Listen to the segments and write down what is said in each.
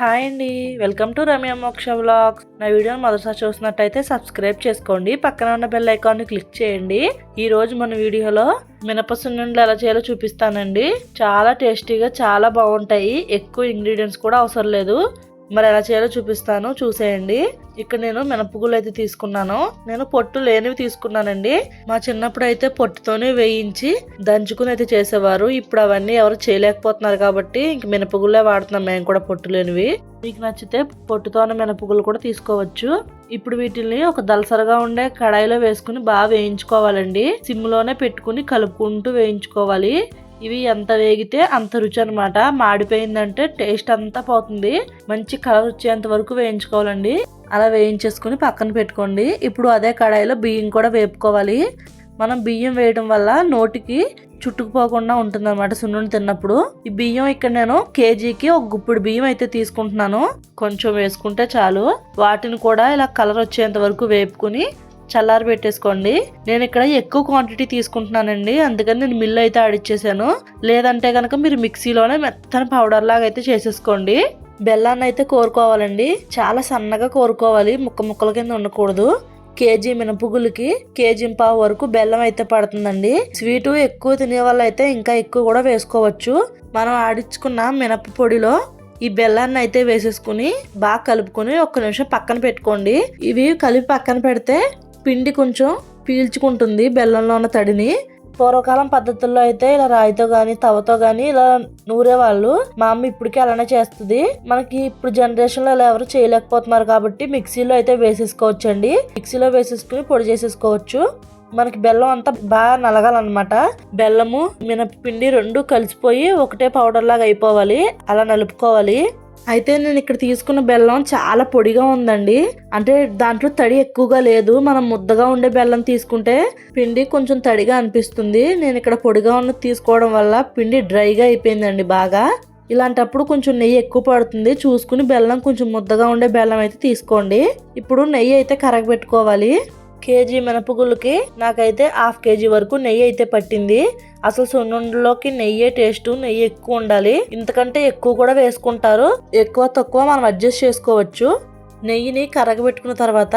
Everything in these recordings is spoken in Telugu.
హాయ్ అండి. వెల్కమ్ టు రమ్య మోక్ష వ్లాగ్స్. నా వీడియోని మొదటిసారి చూసినట్టయితే సబ్స్క్రైబ్ చేసుకోండి. పక్కన ఉన్న బెల్ ఐకాన్ని క్లిక్ చేయండి. ఈ రోజు మన వీడియోలో మినప సున్నుండలు ఎలా చేయాలో చూపిస్తానండి. చాలా టేస్టీగా చాలా బాగుంటాయి. ఎక్కువ ఇంగ్రీడియంట్స్ కూడా అవసరం లేదు. మరి ఎలా చేయాలో చూపిస్తాను, చూసేయండి. ఇక్కడ నేను మినపగుళ్ళు అయితే తీసుకున్నాను. నేను పొట్టు లేనివి తీసుకున్నానండి. మా చిన్నప్పుడు అయితే పొట్టుతోనే వేయించి దంచుకుని అయితే చేసేవారు. ఇప్పుడు అవన్నీ ఎవరు చేయలేకపోతున్నారు కాబట్టి ఇంక మినపగుళ్ళే వాడుతున్నాం మేము కూడా, పొట్టు లేనివి. మీకు నచ్చితే పొట్టుతోనే మినపగుళ్ళు కూడా తీసుకోవచ్చు. ఇప్పుడు వీటిని ఒక దలసరగా ఉండే కడాయిలో వేసుకుని బాగా వేయించుకోవాలండి. సిమ్లోనే పెట్టుకుని కలుపుకుంటూ వేయించుకోవాలి. ఇవి ఎంత వేగితే అంత రుచి అనమాట. మాడిపోయిందంటే టేస్ట్ అంతా పోతుంది. మంచి కలర్ వచ్చేంత వరకు వేయించుకోవాలండి. అలా వేయించేసుకుని పక్కన పెట్టుకోండి. ఇప్పుడు అదే కడాయిలో బియ్యం కూడా వేపుకోవాలి. మనం బియ్యం వేయడం వల్ల నోటికి చుట్టుకుపోకుండా ఉంటుంది అనమాట సున్నుండి తిన్నప్పుడు. ఈ బియ్యం ఇక్కడ నేను కేజీకి ఒక గుప్పిడి బియ్యం అయితే తీసుకుంటున్నాను. కొంచెం వేసుకుంటే చాలు. వాటిని కూడా ఇలా కలర్ వచ్చేంత వరకు వేపుకుని చల్లారి పెట్టేసుకోండి. నేను ఇక్కడ ఎక్కువ క్వాంటిటీ తీసుకుంటున్నానండి, అందుకని నేను మిల్లు అయితే ఆడిచ్చేసాను. లేదంటే కనుక మీరు మిక్సీలోనే మెత్తని పౌడర్ లాగా అయితే చేసేసుకోండి. బెల్లాన్ని అయితే కోరుకోవాలండి, చాలా సన్నగా కోరుకోవాలి, ముక్క ముక్కల కింద ఉండకూడదు. కేజీ మినపగుళ్ళకి కేజీ-పావు వరకు బెల్లం అయితే పడుతుందండి. స్వీటు ఎక్కువ తినే వాళ్ళు అయితే ఇంకా ఎక్కువ కూడా వేసుకోవచ్చు. మనం ఆడించుకున్న మినప పొడిలో ఈ బెల్లాన్ని అయితే వేసేసుకుని బాగా కలుపుకొని 1 నిమిషం పక్కన పెట్టుకోండి. ఇవి కలిపి పక్కన పెడితే పిండి కొంచెం పీల్చుకుంటుంది బెల్లంలో ఉన్న తడిని. పూర్వకాలం పద్ధతుల్లో అయితే ఇలా రాయితో గాని తవతో గాని ఇలా నూరేవాళ్ళు. మా అమ్మ ఇప్పటికీ అలానే చేస్తుంది. మనకి ఇప్పుడు జనరేషన్ లో ఇలా ఎవరు చేయలేకపోతున్నారు కాబట్టి మిక్సీలో అయితే వేసేసుకోవచ్చండి. మిక్సీలో వేసేసుకుని పొడి చేసేసుకోవచ్చు. మనకి బెల్లం అంతా బాగా నలగాలన్నమాట. బెల్లము మినపపిండి రెండు కలిసిపోయి ఒకటే పౌడర్ లాగా అయిపోవాలి. అలా నలుపుకోవాలి. అయితే నేను ఇక్కడ తీసుకున్న బెల్లం చాలా పొడిగా ఉందండి. అంటే దాంట్లో తడి ఎక్కువగా లేదు. మనం ముద్దగా ఉండే బెల్లం తీసుకుంటే పిండి కొంచెం తడిగా అనిపిస్తుంది. నేను ఇక్కడ పొడిగా ఉన్నది తీసుకోవడం వల్ల పిండి డ్రైగా అయిపోయిందండి బాగా. ఇలాంటప్పుడు కొంచెం నెయ్యి ఎక్కువ పడుతుంది. చూసుకుని బెల్లం కొంచెం ముద్దగా ఉండే బెల్లం అయితే తీసుకోండి. ఇప్పుడు నెయ్యి అయితే కరగబెట్టుకోవాలి. కేజీ మినపగుళ్ళకి నాకైతే 1/2 కేజీ వరకు నెయ్యి అయితే పట్టింది. అసలు సున్నుండలోకి నెయ్యి టేస్ట్, నెయ్యి ఎక్కువ ఉండాలి. ఇంతకంటే ఎక్కువ కూడా వేసుకుంటారు. ఎక్కువ తక్కువ మనం అడ్జస్ట్ చేసుకోవచ్చు. నెయ్యిని కరగబెట్టుకున్న తర్వాత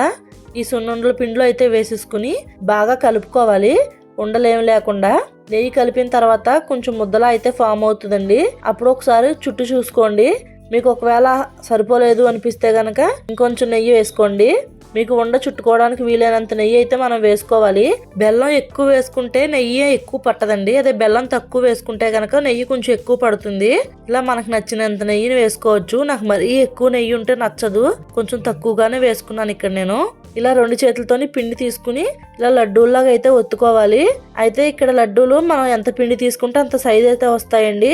ఈ సున్నుండల పిండిలో అయితే వేసేసుకుని బాగా కలుపుకోవాలి, ఉండలేం లేకుండా. నెయ్యి కలిపిన తర్వాత కొంచెం ముద్దలా అయితే ఫామ్ అవుతుందండి. అప్పుడు ఒకసారి చుట్టూ చూసుకోండి. మీకు ఒకవేళ సరిపోలేదు అనిపిస్తే గనక ఇంకొంచెం నెయ్యి వేసుకోండి. మీకు ఉండ చుట్టుకోవడానికి వీలైనంత నెయ్యి అయితే మనం వేసుకోవాలి. బెల్లం ఎక్కువ వేసుకుంటే నెయ్యి ఎక్కువ పట్టదండి. అదే బెల్లం తక్కువ వేసుకుంటే కనుక నెయ్యి కొంచెం ఎక్కువ పడుతుంది. ఇలా మనకు నచ్చినంత నెయ్యిని వేసుకోవచ్చు. నాకు మరీ ఎక్కువ నెయ్యి ఉంటే నచ్చదు, కొంచెం తక్కువగానే వేసుకున్నాను ఇక్కడ నేను. ఇలా 2 చేతులతోని పిండి తీసుకుని ఇలా లడ్డూల్లాగా అయితే ఒత్తుకోవాలి. అయితే ఇక్కడ లడ్డూలు మనం ఎంత పిండి తీసుకుంటే అంత సైజ్ అయితే వస్తాయండి.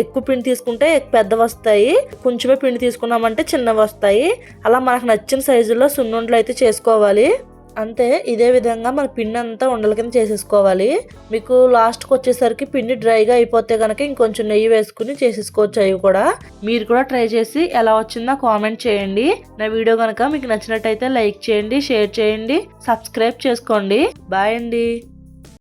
ఎక్కువ పిండి తీసుకుంటే పెద్దవి వస్తాయి, కొంచెమే పిండి తీసుకున్నామంటే చిన్నవి వస్తాయి. అలా మనకు నచ్చిన సైజులో సున్నుండలు అయితే చేసుకోవాలి. అంతే, ఇదే విధంగా మన పిండి అంతా ఉండల కింద చేసేసుకోవాలి. మీకు లాస్ట్కి వచ్చేసరికి పిండి డ్రైగా అయిపోతే కనుక ఇంకొంచెం నెయ్యి వేసుకుని చేసేసుకోవచ్చు. అవి కూడా మీరు కూడా ట్రై చేసి ఎలా వచ్చిందో కామెంట్ చేయండి. నా వీడియో కనుక మీకు నచ్చినట్టయితే లైక్ చేయండి, షేర్ చేయండి, సబ్స్క్రైబ్ చేసుకోండి. బాయ్ అండి.